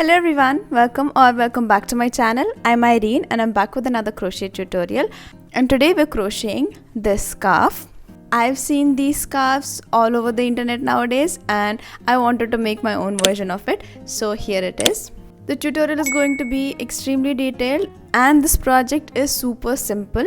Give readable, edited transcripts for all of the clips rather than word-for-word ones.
Hello everyone, welcome back to my channel. I'm Irene and I'm back with another crochet tutorial, and today we're crocheting this scarf. I've seen these scarves all over the internet nowadays and I wanted to make my own version of it, so here it is. The tutorial is going to be extremely detailed and this project is super simple.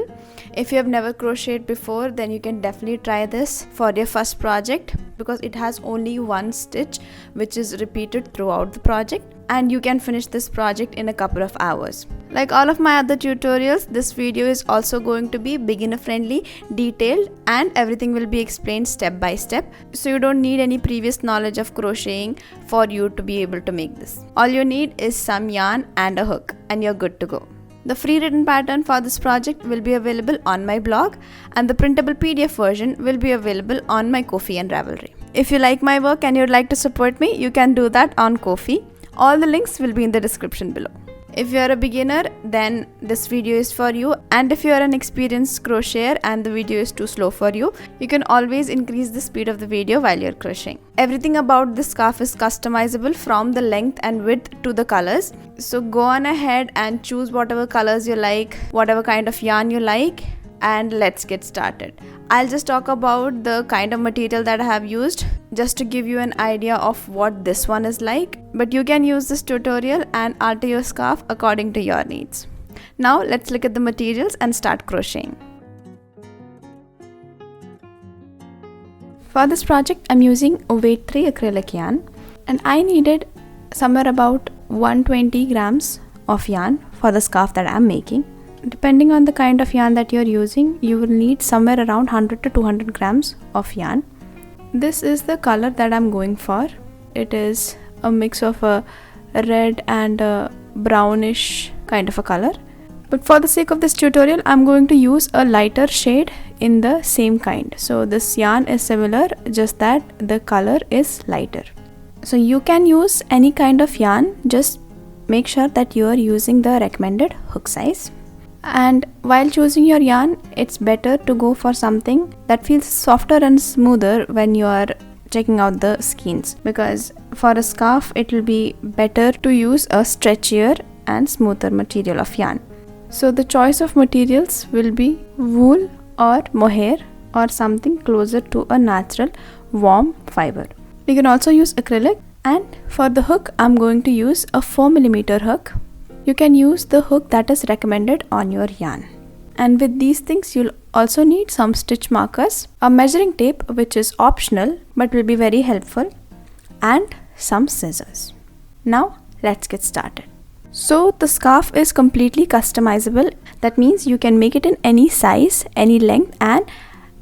If you have never crocheted before, then you can definitely try this for your first project because it has only one stitch which is repeated throughout the project, and you can finish this project in a couple of hours. Like all of my other tutorials, this video is also going to be beginner friendly, detailed, and everything will be explained step by step, so you don't need any previous knowledge of crocheting for you to be able to make this. All you need is some yarn and a hook and you're good to go. The free written pattern for this project will be available on my blog, and the printable PDF version will be available on my Ko-fi and Ravelry. If you like my work and you'd like to support me, you can do that on Ko-fi. All the links will be in the description below. If you are a beginner, then this video is for you, and if you are an experienced crocheter and the video is too slow for you, you can always increase the speed of the video while you're crocheting. Everything about this scarf is customizable from the length and width to the colors. So go on ahead and choose whatever colors you like, whatever kind of yarn you like, and let's get started. I'll just talk about the kind of material that I have used just to give you an idea of what this one is like, but you can use this tutorial and alter your scarf according to your needs. Now let's look at the materials and start crocheting. For this project, I'm using a weight 3 acrylic yarn, and I needed somewhere about 120 grams of yarn for the scarf that I'm making. Depending on the kind of yarn that you're using, you will need somewhere around 100 to 200 grams of yarn. This is the color that I'm going for. It is a mix of a red and a brownish kind of a color. But for the sake of this tutorial, I'm going to use a lighter shade in the same kind. So this yarn is similar, just that the color is lighter. So you can use any kind of yarn, just make sure that you are using the recommended hook size. And while choosing your yarn, it's better to go for something that feels softer and smoother when you are checking out the skeins, because for a scarf it will be better to use a stretchier and smoother material of yarn. So the choice of materials will be wool or mohair or something closer to a natural warm fiber. You can also use acrylic, and for the hook I'm going to use a 4mm hook. You can use the hook that is recommended on your yarn. And with these things, you'll also need some stitch markers, a measuring tape which is optional but will be very helpful, and some scissors. Now let's get started. So the scarf is completely customizable. That means you can make it in any size, any length, and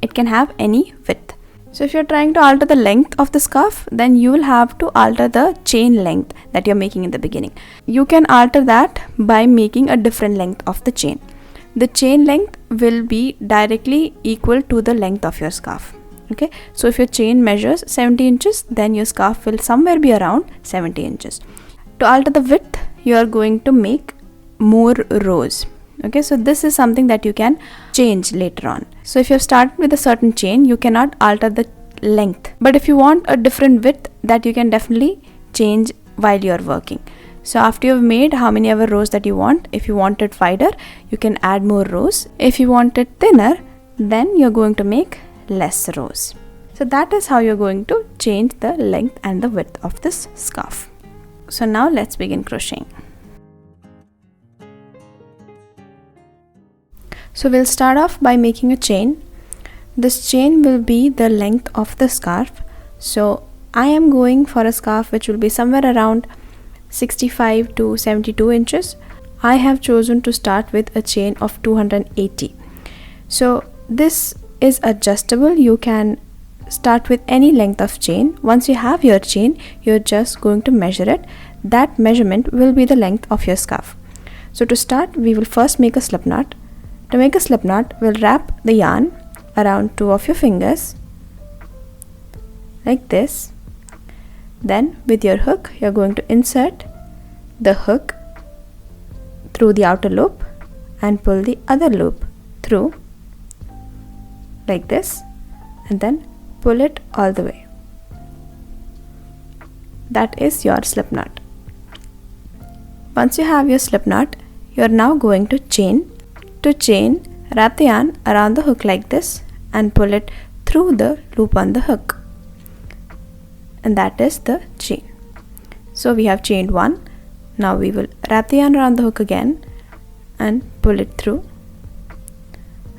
it can have any width. So if you're trying to alter the length of the scarf, then you will have to alter the chain length that you're making in the beginning. You can alter that by making a different length of the chain. The chain length will be directly equal to the length of your scarf. Okay, so if your chain measures 70 inches, then your scarf will somewhere be around 70 inches. To alter the width, you are going to make more rows. Okay, so this is something that you can change later on. So if you have started with a certain chain, you cannot alter the length. But if you want a different width, that you can definitely change while you are working. So after you have made how many ever rows that you want, if you want it wider, you can add more rows. If you want it thinner, then you're going to make less rows. So that is how you're going to change the length and the width of this scarf. So now let's begin crocheting. So we'll start off by making a chain. This chain will be the length of the scarf. So I am going for a scarf which will be somewhere around 65 to 72 inches. I have chosen to start with a chain of 280. So this is adjustable. You can start with any length of chain. Once you have your chain, you're just going to measure it. That measurement will be the length of your scarf. So to start, we will first make a slip knot. To make a slip knot, we'll wrap the yarn around 2 of your fingers like this. Then with your hook, you're going to insert the hook through the outer loop and pull the other loop through like this, and then pull it all the way. That is your slip knot. Once you have your slip knot, you are now going to chain. To chain, wrap the yarn around the hook like this and pull it through the loop on the hook. And that is the chain. So we have chained one. Now we will wrap the yarn around the hook again and pull it through.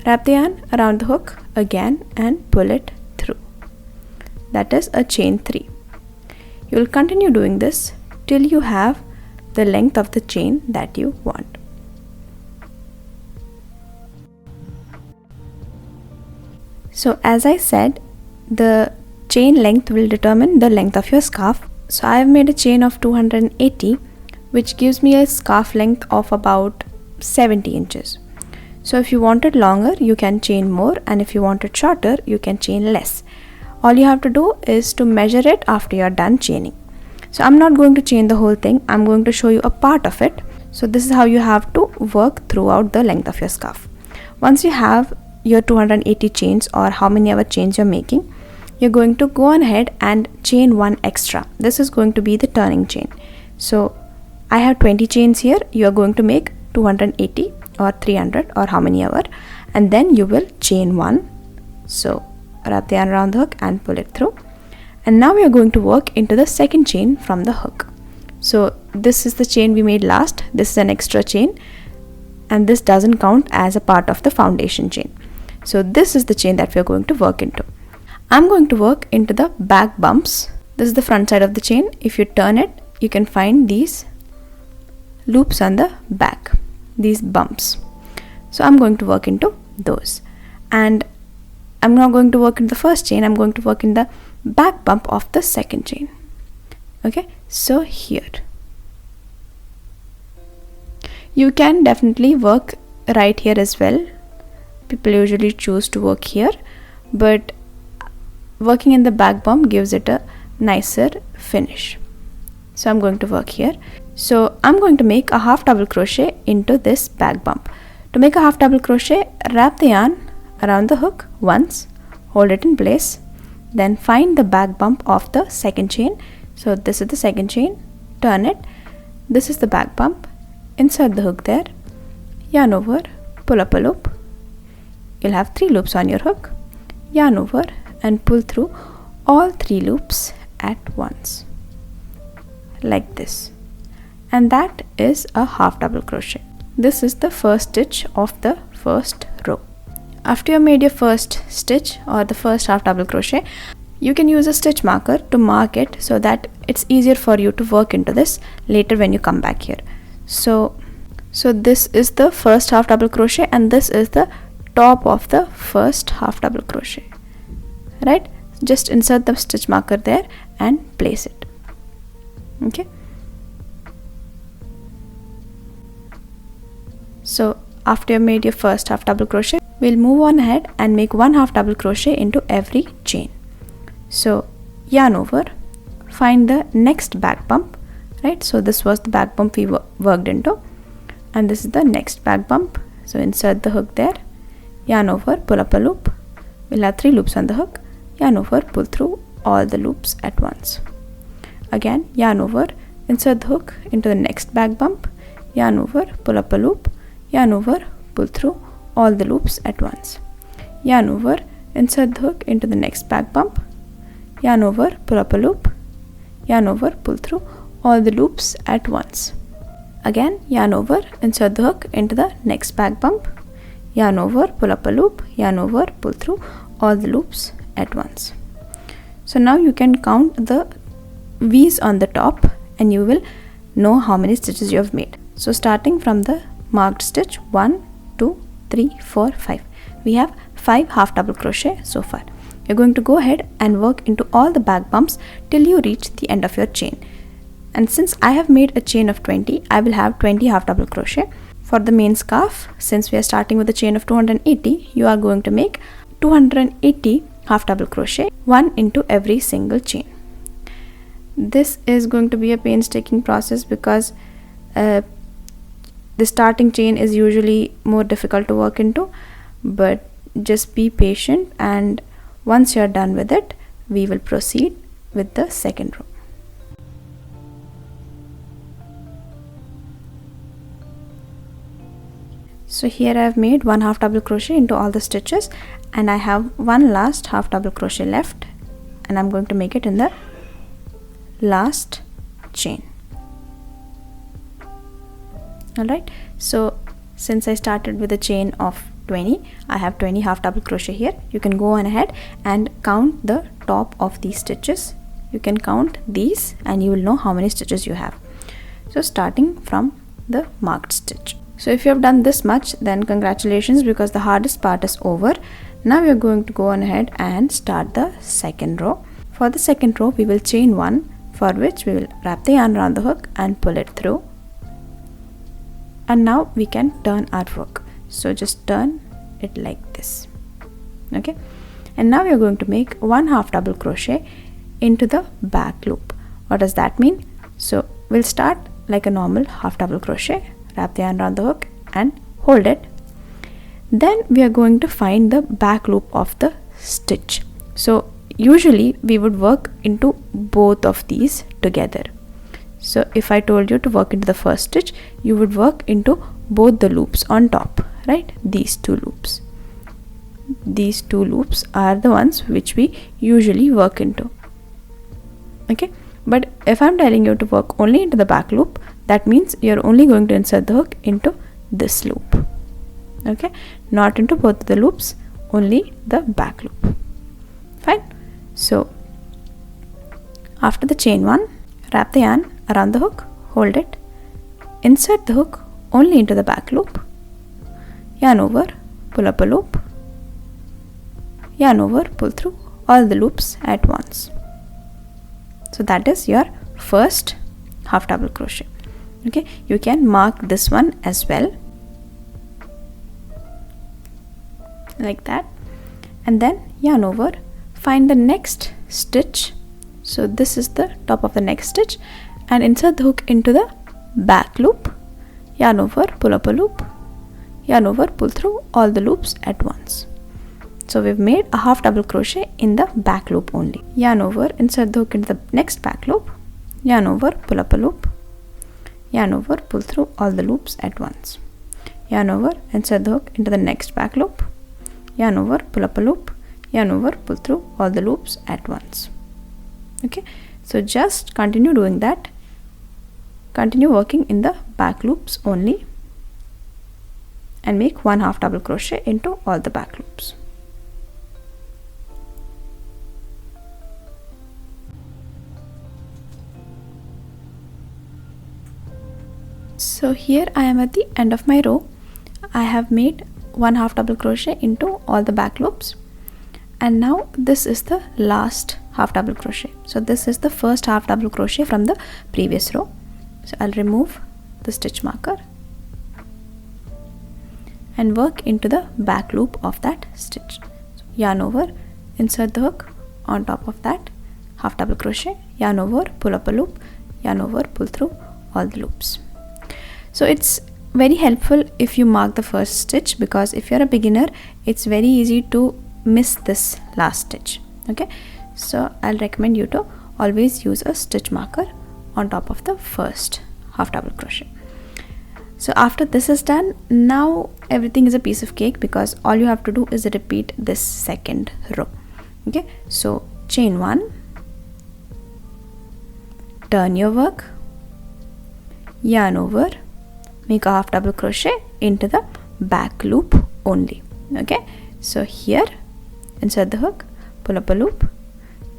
Wrap the yarn around the hook again and pull it through. That is a chain 3. You will continue doing this till you have the length of the chain that you want. So as I said, the chain length will determine the length of your scarf. So I have made a chain of 280, which gives me a scarf length of about 70 inches. So if you want it longer, you can chain more, and if you want it shorter, you can chain less. All you have to do is to measure it after you are done chaining. So I'm not going to chain the whole thing, I'm going to show you a part of it. So this is how you have to work throughout the length of your scarf. Once you have your 280 chains, or how many ever chains you're making, you're going to go on ahead and chain one extra. This is going to be the turning chain. So I have 20 chains here, you are going to make 280 or 300 or how many ever, and then you will chain one. So wrap the yarn around the hook and pull it through. And now we are going to work into the second chain from the hook. So this is the chain we made last. This is an extra chain, and this doesn't count as a part of the foundation chain. So this is the chain that we are going to work into. I'm going to work into the back bumps. This is the front side of the chain. If you turn it, you can find these loops on the back, these bumps. So I'm going to work into those. And I'm not going to work in the first chain, I'm going to work in the back bump of the second chain. Okay, so here you can definitely work right here as well. People usually choose to work here, but working in the back bump gives it a nicer finish. So I'm going to work here. So I'm going to make a half double crochet into this back bump. To make a half double crochet, wrap the yarn around the hook once, hold it in place, then find the back bump of the second chain. So this is the second chain, turn it, this is the back bump, insert the hook there, yarn over, pull up a loop. You'll have 3 loops on your hook, yarn over and pull through all 3 loops at once, like this. And that is a half double crochet. This is the first stitch of the first row. After you made your first stitch or the first half double crochet, you can use a stitch marker to mark it so that it's easier for you to work into this later when you come back here. So this is the first half double crochet, and this is the top of the first half double crochet, right? Just insert the stitch marker there and place it. Okay, so after you made your first half double crochet, we'll move on ahead and make 1 half double crochet into every chain. So yarn over, find the next back bump, right? So this was the back bump we worked into, and this is the next back bump. So insert the hook there, yarn over, pull up a loop. We'll have 3 loops on the hook, yarn over, pull through all the loops at once. Again, yarn over, insert the hook into the next back bump, yarn over, pull up a loop, yarn over, pull through all the loops at once. Yarn over, insert the hook into the next back bump, yarn over, pull up a loop, yarn over, pull through all the loops at once. Again, yarn over, insert the hook into the next back bump, yarn over, pull up a loop, yarn over, pull through all the loops at once. So now you can count the V's on the top and you will know how many stitches you have made. So starting from the marked stitch 1, 2, 3, 4, 5, we have 5 half double crochet so far. You're going to go ahead and work into all the back bumps till you reach the end of your chain. And since I have made a chain of 20, I will have 20 half double crochet. For the main scarf, since we are starting with a chain of 280, you are going to make 280 half double crochet, 1 into every single chain. This is going to be a painstaking process because the starting chain is usually more difficult to work into, but just be patient, and once you are done with it, we will proceed with the second row. So here I have made one half double crochet into all the stitches, and I have one last half double crochet left, and I'm going to make it in the last chain. Alright, so since I started with a chain of 20, I have 20 half double crochet here. You can go on ahead and count the top of these stitches. You can count these and you will know how many stitches you have. So starting from the marked stitch. So if you have done this much, then congratulations, because the hardest part is over. Now we are going to go on ahead and start the second row. For the second row, we will chain 1, for which we will wrap the yarn around the hook and pull it through. And now we can turn our work. So just turn it like this. Okay, and now we are going to make one half double crochet into the back loop. What does that mean? So we'll start like a normal half double crochet, wrap the yarn around the hook and hold it. Then we are going to find the back loop of the stitch. So usually we would work into both of these together. So if I told you to work into the first stitch, you would work into both the loops on top, right? These two loops. These two loops are the ones which we usually work into. Okay, but if I'm telling you to work only into the back loop, that means you're only going to insert the hook into this loop. Okay, not into both the loops, only the back loop. Fine. So after the chain 1, wrap the yarn around the hook, hold it, insert the hook only into the back loop, yarn over, pull up a loop, yarn over, pull through all the loops at once. So that is your first half double crochet. Okay, you can mark this one as well, like that, and then yarn over, find the next stitch. So this is the top of the next stitch, and insert the hook into the back loop, yarn over, pull up a loop, yarn over, pull through all the loops at once. So we've made a half double crochet in the back loop only. Yarn over, insert the hook into the next back loop, yarn over, pull up a loop, yarn over, pull through all the loops at once, yarn over, insert the hook into the next back loop, yarn over, pull up a loop, yarn over, pull through all the loops at once. Okay, so just continue doing that. Continue working in the back loops only and make one half double crochet into all the back loops. So here I am at the end of my row. I have made one half double crochet into all the back loops, and now this is the last half double crochet. So this is the first half double crochet from the previous row. So I'll remove the stitch marker and work into the back loop of that stitch. So yarn over, insert the hook on top of that half double crochet, yarn over, pull up a loop, yarn over, pull through all the loops. So it's very helpful if you mark the first stitch, because if you're a beginner, it's very easy to miss this last stitch. Okay, so I'll recommend you to always use a stitch marker on top of the first half double crochet. So after this is done, now everything is a piece of cake, because all you have to do is repeat this second row. Okay, so chain 1, turn your work, yarn over, make a half double crochet into the back loop only. Okay, so here insert the hook, pull up a loop,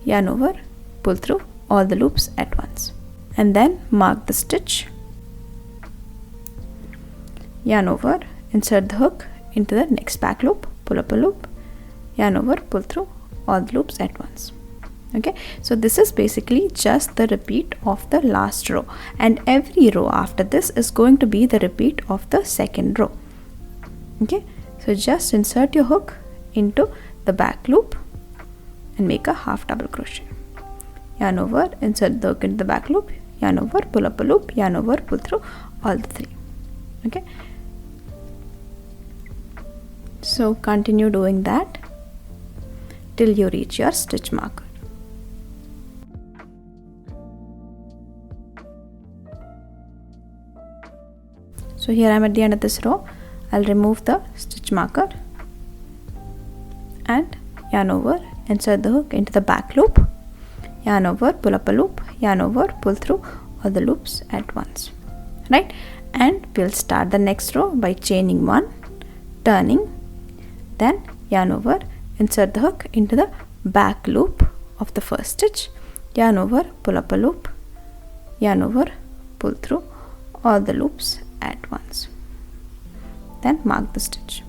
yarn over, pull through all the loops at once, and then mark the stitch, yarn over, insert the hook into the next back loop, pull up a loop, yarn over, pull through all the loops at once. Okay, so this is basically just the repeat of the last row, and every row after this is going to be the repeat of the second row. Okay, so just insert your hook into the back loop and make a half double crochet, yarn over, insert the hook into the back loop, yarn over, pull up a loop, yarn over, pull through all the 3. Okay, so continue doing that till you reach your stitch marker. So here I am at the end of this row. I'll remove the stitch marker and yarn over, insert the hook into the back loop, yarn over, pull up a loop, yarn over, pull through all the loops at once, right? And we'll start the next row by chaining 1, turning, then yarn over, insert the hook into the back loop of the first stitch, yarn over, pull up a loop, yarn over, pull through all the loops at once, then mark the stitch.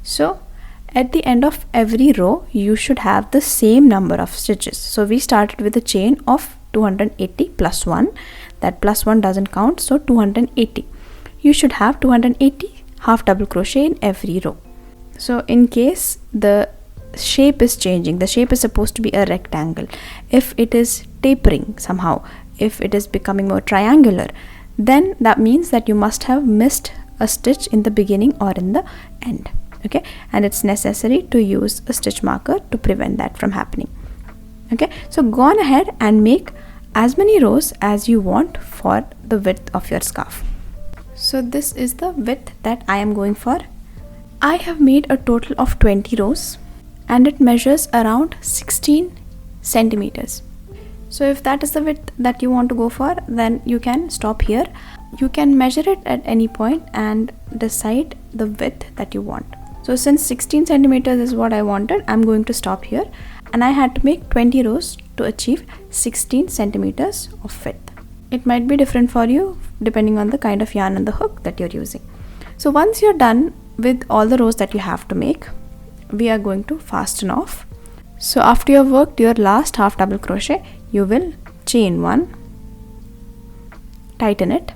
So at the end of every row you should have the same number of stitches. So we started with a chain of 280 plus 1, that plus 1 doesn't count, so 280. You should have 280 half double crochet in every row. So in case the shape is changing, the shape is supposed to be a rectangle, if it is tapering somehow, if it is becoming more triangular, then that means that you must have missed a stitch in the beginning or in the end. Okay, and it's necessary to use a stitch marker to prevent that from happening. Okay, so go on ahead and make as many rows as you want for the width of your scarf. So this is the width that I am going for. I have made a total of 20 rows and it measures around 16 centimeters. So if that is the width that you want to go for, then you can stop here. You can measure it at any point and decide the width that you want. So since 16 centimeters is what I wanted, I'm going to stop here, and I had to make 20 rows to achieve 16 centimeters of width. It might be different for you depending on the kind of yarn and the hook that you're using. So once you're done with all the rows that you have to make, we are going to fasten off. So after you've worked your last half double crochet, you will chain 1, tighten it,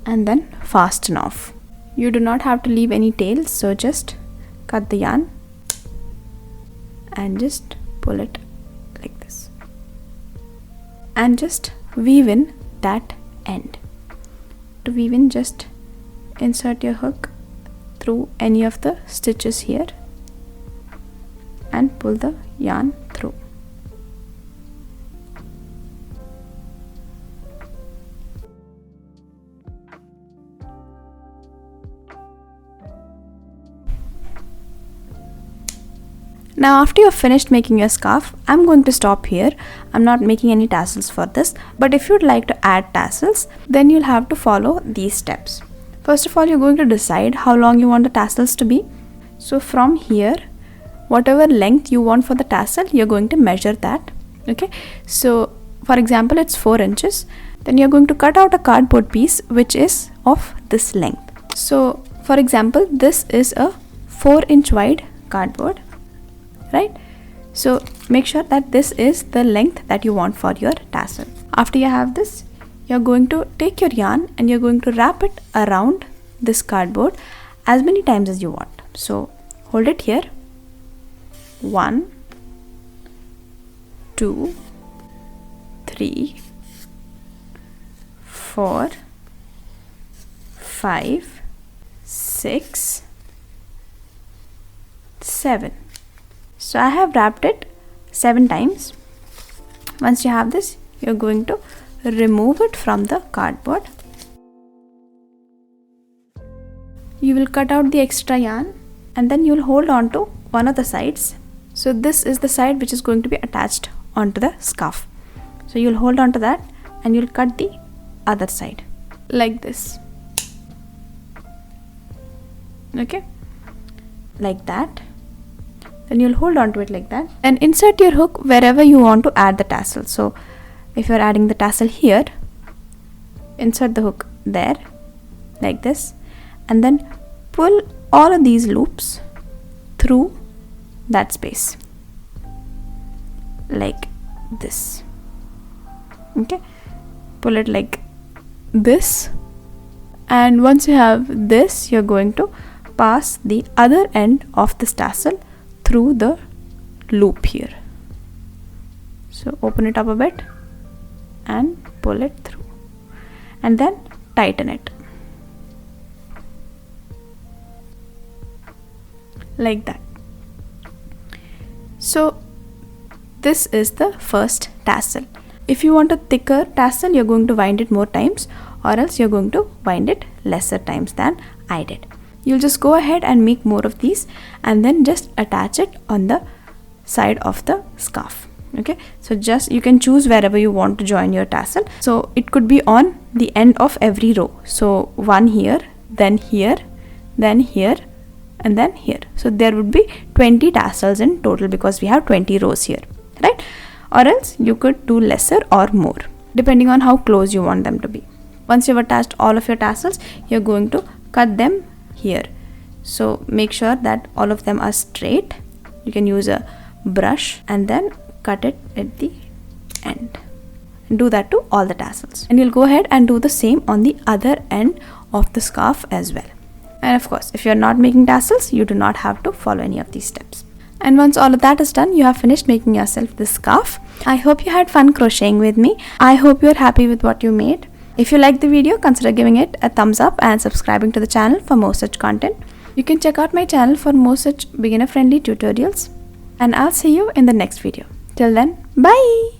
and then fasten off. You do not have to leave any tails, so just cut the yarn and just pull it like this and just weave in that end. To weave in, just insert your hook through any of the stitches here and pull the yarn through. Now after you have finished making your scarf, I'm going to stop here. I'm not making any tassels for this, but if you'd like to add tassels, then you'll have to follow these steps. First of all, you're going to decide how long you want the tassels to be. So from here, whatever length you want for the tassel, you're going to measure that. Okay, so for example, it's 4 inches. Then you're going to cut out a cardboard piece which is of this length. So for example, this is a 4-inch wide cardboard, right? So make sure that this is the length that you want for your tassel. After you have this, you're going to take your yarn and you're going to wrap it around this cardboard as many times as you want. So hold it here. 1, 2, 3, 4, 5, 6, 7. So I have wrapped it 7 times. Once you have this, you're going to remove it from the cardboard. You will cut out the extra yarn and then you'll hold on to one of the sides. So this is the side which is going to be attached onto the scarf. So you'll hold on to that and you'll cut the other side like this. Okay, like that. Then you'll hold on to it like that and insert your hook wherever you want to add the tassel. So if you're adding the tassel here, insert the hook there like this and then pull all of these loops through that space like this. Okay, pull it like this, and once you have this, you're going to pass the other end of this tassel through the loop here. So open it up a bit and pull it through and then tighten it like that. So this is the first tassel. If you want a thicker tassel, you're going to wind it more times, or else you're going to wind it lesser times than I did. You'll just go ahead and make more of these and then just attach it on the side of the scarf. Okay, so just you can choose wherever you want to join your tassel. So it could be on the end of every row. So one here, then here, then here, and then here. So there would be 20 tassels in total because we have 20 rows here, right? Or else you could do lesser or more depending on how close you want them to be. Once you've attached all of your tassels, you're going to cut them here. So make sure that all of them are straight. You can use a brush and then cut it at the end. Do that to all the tassels, and you'll go ahead and do the same on the other end of the scarf as well. And of course, if you're not making tassels, you do not have to follow any of these steps. And once all of that is done, you have finished making yourself this scarf. I hope you had fun crocheting with me. I hope you're happy with what you made. If you liked the video, consider giving it a thumbs up and subscribing to the channel for more such content. You can check out my channel for more such beginner friendly tutorials, and I'll see you in the next video. Till then, bye!